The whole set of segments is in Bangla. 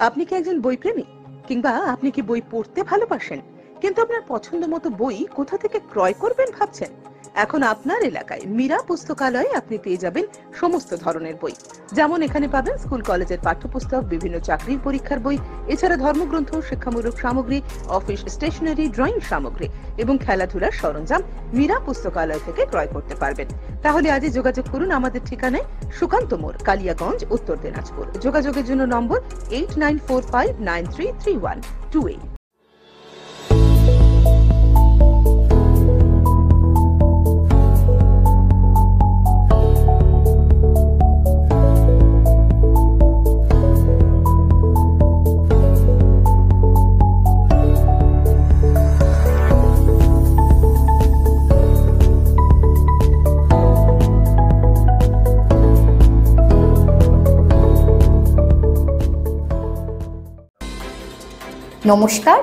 আপনি কি একজন বই প্রেমী, কিংবা আপনি কি বই পড়তে ভালোবাসেন কিন্তু আপনার পছন্দ মতো বই কোথা থেকে ক্রয় করবেন ভাবছেন? এখন আপনার এলাকায় মীরা পুস্তকালয়ে আপনি পেয়ে যাবেন সমস্ত ধরনের বই। যেমন এখানে পাবেন স্কুল কলেজের পাঠ্যপুস্তক, বিভিন্ন চাকরির পরীক্ষার বই, এছাড়া ধর্মগ্রন্থ, শিক্ষামূলক সামগ্রী, অফিস স্টেশনারি, ড্রয়িং সামগ্রী এবং খেলাধুলার সরঞ্জাম মীরা পুস্তকালয় থেকে ক্রয় করতে পারবেন। তাহলে আজই যোগাযোগ করুন আমাদের ঠিকানায়, সুকান্ত মোড়, কালিয়াগঞ্জ, উত্তর দিনাজপুর। যোগাযোগের জন্য নম্বর 8945933128। নমস্কার,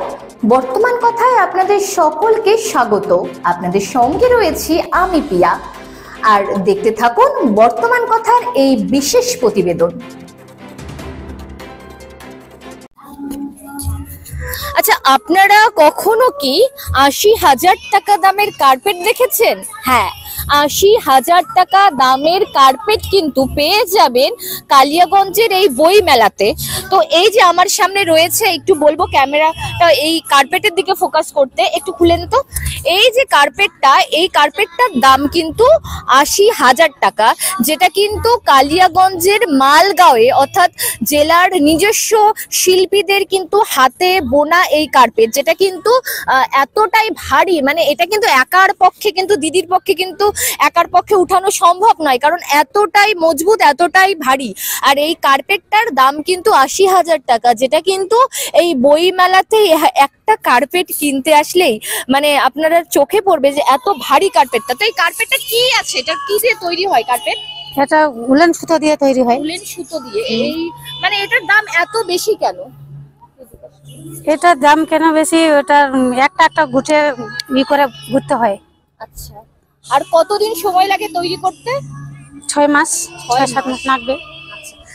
বর্তমান কথায় আপনাদের সকলকে স্বাগত। আপনাদের সঙ্গে রয়েছি আমি পিয়া, আর দেখতে থাকুন বর্তমান কথার এই বিশেষ প্রতিবেদন। আচ্ছা, আপনারা কখনো কি ৮০,০০০ টাকা দামের কার্পেট দেখেছেন? হ্যাঁ, ৮০,০০০ টাকা দামের কার্পেট কিন্তু পেয়ে যাবেন কালিয়াগঞ্জের এই বই মেলাতে। তো এই যে আমার সামনে রয়েছে, একটু বলবো ক্যামেরাটা এই কার্পেটের দিকে ফোকাস করতে, একটু খুলেন তো। এই যে কার্পেটটা, এই কার্পেটটার দাম কিন্তু ৮০,০০০ টাকা, যেটা কিন্তু কালিয়াগঞ্জের মালগাঁওয়ে অর্থাৎ জেলার নিজস্ব শিল্পীদের কিন্তু হাতে বোনা এই কার্পেট, যেটা কিন্তু এতটাই ভারী, মানে এটা কিন্তু একার পক্ষে কিন্তু দিদির পক্ষে কিন্তু একার পক্ষে উঠানো সম্ভব নয়, কারণ এতটাই মজবুত, এতটাই ভারী। আর এই কার্পেটটার দাম কিন্তু ৮০,০০০ টাকা, যেটা কিন্তু এই বই মেলাতে একটা কার্পেট কিনতে আসলেই মানে আপনারা চোখে পড়বে যে এত ভারী কার্পেটটা। তো এই কার্পেটটা কি আছে, এটা কি দিয়ে তৈরি হয় কার্পেট? এটা উলেন সুতো দিয়ে তৈরি হয়। উলেন সুতো দিয়ে। এই মানে এটার দাম এত বেশি কেন? এটার দাম কেন বেশি, ওটা একটা একটা গুটে করে ঘুরতে হয়। আচ্ছা, আর কতদিন সময় লাগে তৈরি করতে? ৬ মাস, ৬-৭ মাস লাগবে।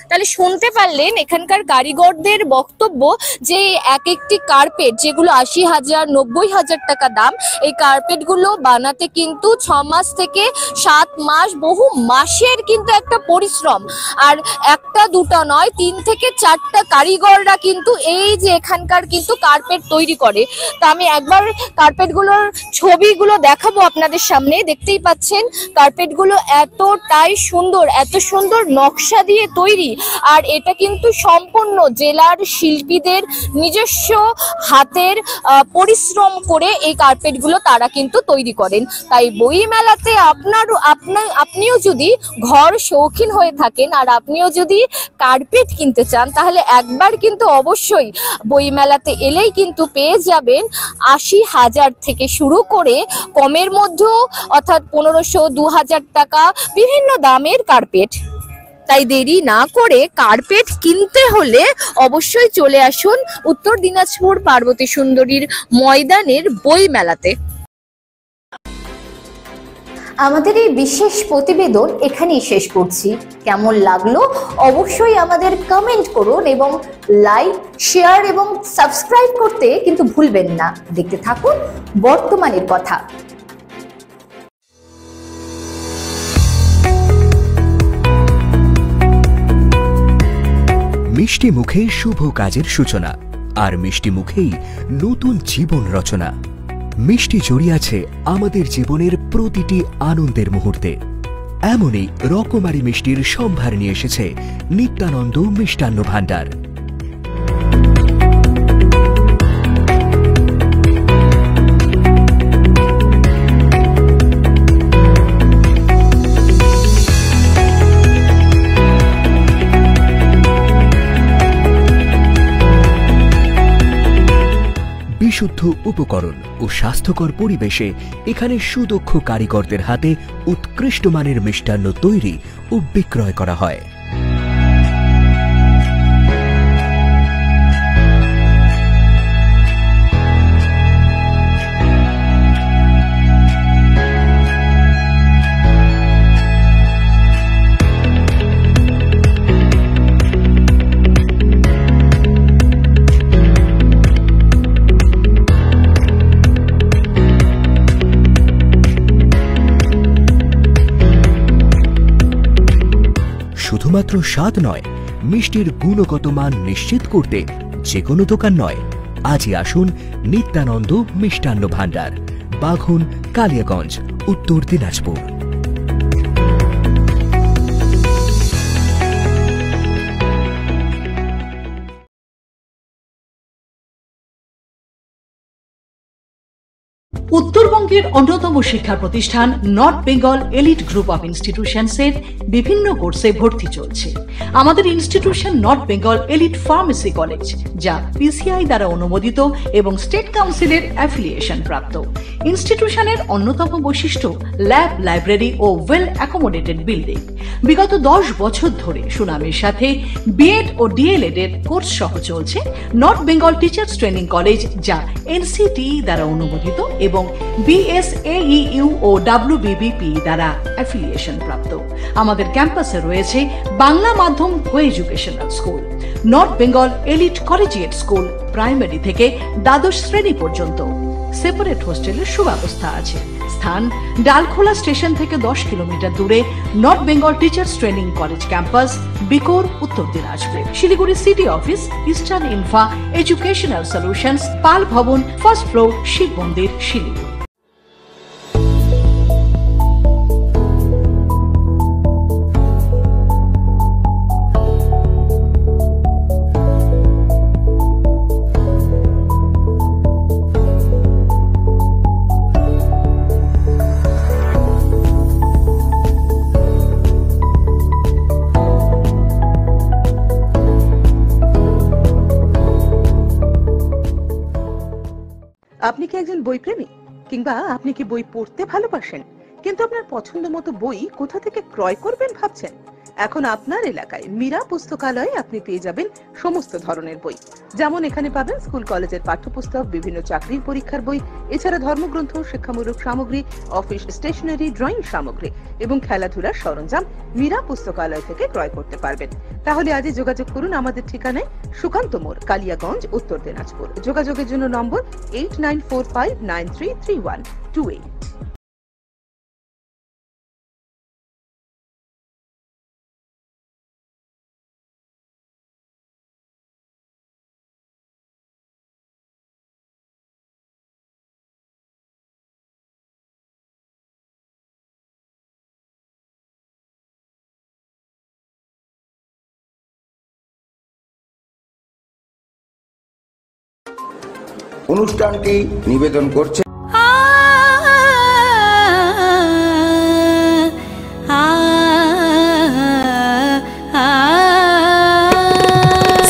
তাহলে শুনতে পারলেন এখানকার কারিগরদের বক্তব্য যে এক একটি কার্পেট যেগুলো ৮০,০০০, ৯০,০০০ টাকা দাম, এই কার্পেট গুলো বানাতে কিন্তু ৬ মাস থেকে ৭ মাস, বহু মাসের কিন্তু একটা পরিশ্রম। আর একটা দুটা নয়, ৩ থেকে ৪টা কারিগররা কিন্তু এই যে এখানকার কিন্তু কার্পেট তৈরি করে। তা আমি একবার কার্পেট গুলোর ছবিগুলো দেখাবো আপনাদের সামনে। দেখতেই পাচ্ছেন কার্পেট গুলো এতটাই সুন্দর, এত সুন্দর নকশা দিয়ে তৈরি। আর এটা কিন্তু সম্পূর্ণ জেলার শিল্পীদের নিজস্ব হাতের পরিশ্রম করে এই কার্পেট গুলো তারা কিন্তু তৈরি করেন। তাই বই মেলাতে আপনিও যদি ঘর শৌখিন হয়ে থাকেন আর আপনিও যদি কার্পেট কিনতে চান, তাহলে একবার কিন্তু অবশ্যই বই মেলাতে এলেই কিন্তু পেয়ে যাবেন ৮০,০০০ থেকে শুরু করে কমের মধ্যেও অর্থাৎ ১৫০০, ২০০০ টাকা বিভিন্ন দামের কার্পেট। তাই দেরি না করে কার্পেট কিনতে হলে অবশ্যই চলে আসুন উত্তর দিনাজপুর পার্বতী সুন্দরীর ময়দানের বই মেলাতে। আমাদের এই বিশেষ প্রতিবেদন এখানেই শেষ করছি। কেমন লাগলো অবশ্যই আমাদের কমেন্ট করুন এবং লাইক, শেয়ার এবং সাবস্ক্রাইব করতে কিন্তু ভুলবেন না। দেখতে থাকুন বর্তমানের কথা। মিষ্টি মুখে শুভ কাজের সূচনা, আর মিষ্টি মুখেই নতুন জীবন রচনা। মিষ্টি জড়িয়ে আছে আমাদের জীবনের প্রতিটি আনন্দের মুহূর্তে। এমনই রকমারি মিষ্টির সম্ভার নিয়ে এসেছে নিত্যানন্দ মিষ্টান্ন ভাণ্ডার। বিশুদ্ধ উপকরণ ও স্বাস্থ্যকর পরিবেশে এখানে সুদক্ষ কারিগরদের হাতে উৎকৃষ্ট মানের মিষ্টান্ন তৈরি ও বিক্রয় করা হয়। শুধুমাত্র স্বাদ নয়, মিষ্টির গুণগত মান নিশ্চিত করতে যে কোনো দোকান নয়, আজই আসুন নিত্যানন্দ মিষ্টান্ন ভান্ডার, বাঘন, কালিয়াগঞ্জ, উত্তর দিনাজপুর। উত্তরবঙ্গের অন্যতম শিক্ষা প্রতিষ্ঠান North Bengal Elite group of ইনস্টিটিউশনসের বিভিন্ন কোর্সে ভর্তি চলছে। আমাদের institution North Bengal Elite pharmacy college, যা পিসিআই দ্বারা অনুমোদিত এবং স্টেট কাউন্সিলের অ্যাফিলিয়েশন প্রাপ্ত। ইনস্টিটিউশনের অন্যতম বৈশিষ্ট্য ল্যাব, লাইব্রেরি ও ওয়েল অ্যাকোমোডেটেড বিল্ডিং। বিগত 10 বছর ধরে সুনামের সাথে বিএড ও ডিএলএড এর কোর্স সহ চলছে north Bengal teachers training college, যা এনসিটি দ্বারা অনুমোদিত এবং BSAEU ও WBBP দ্বারা অ্যাফিলিয়েশন প্রাপ্ত। আমাদের ক্যাম্পাসে রয়েছে বাংলা মাধ্যম কো educational school, north Bengal elite collegiate school, primary থেকে দ্বাদশ শ্রেণী পর্যন্ত। সেপারেট হোস্টেলের সুব্যবস্থা আছে। স্থান ডালখোলা স্টেশন থেকে 10 কিলোমিটার দূরে North Bengal teachers training college campus, বিকোর, Uttar Dinajpur. Siliguri city office, eastern Infa educational solutions, Pal Bhawan, first floor, Shiva মন্দির, শিলিগুড়ি। আপনি কি একজন বই প্রেমী, কিংবা আপনি কি বই পড়তে ভালোবাসেন, কিন্তু আপনার পছন্দ মতো বই কোথা থেকে ক্রয় করবেন ভাবছেন? এখন আপনার এলাকায় মীরা পুস্তকালয়ে আপনি পেয়ে যাবেন সমস্ত ধরনের বই। যেমন এখানে পাবেন স্কুল কলেজের পাঠ্যপুস্তক, বিভিন্ন চাকরির পরীক্ষার বই, এছাড়া ধর্মগ্রন্থ, শিক্ষামূলক সামগ্রী, অফিস স্টেশনারি, ড্রয়িং সামগ্রী এবং খেলাধুলার সরঞ্জাম মীরা পুস্তকালয় থেকে ক্রয় করতে পারবেন। তাহলে আজই যোগাযোগ করুন আমাদের ঠিকানায়, সুকান্ত মোড়, কালিয়াগঞ্জ, উত্তর দিনাজপুর। যোগাযোগের জন্য নম্বর 8945933128। অনুষ্ঠানটি নিবেদন করছে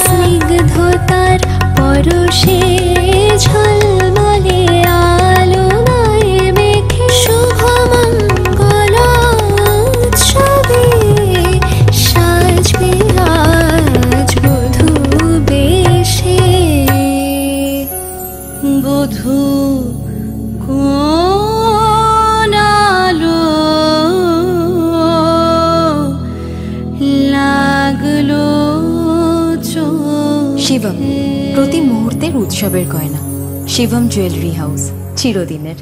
স্নিগ্ধতার পরশে ঝলমলে আলোয় মেখে শুভমঙ্গল উৎসবে সাজবে আজ বধূ বেশে। বধূ কোন আলো লাগলো শিবম, প্রতি মুহূর্তের উৎসবের গয়না। শিবম জুয়েলারি হাউস, চিরদিনের।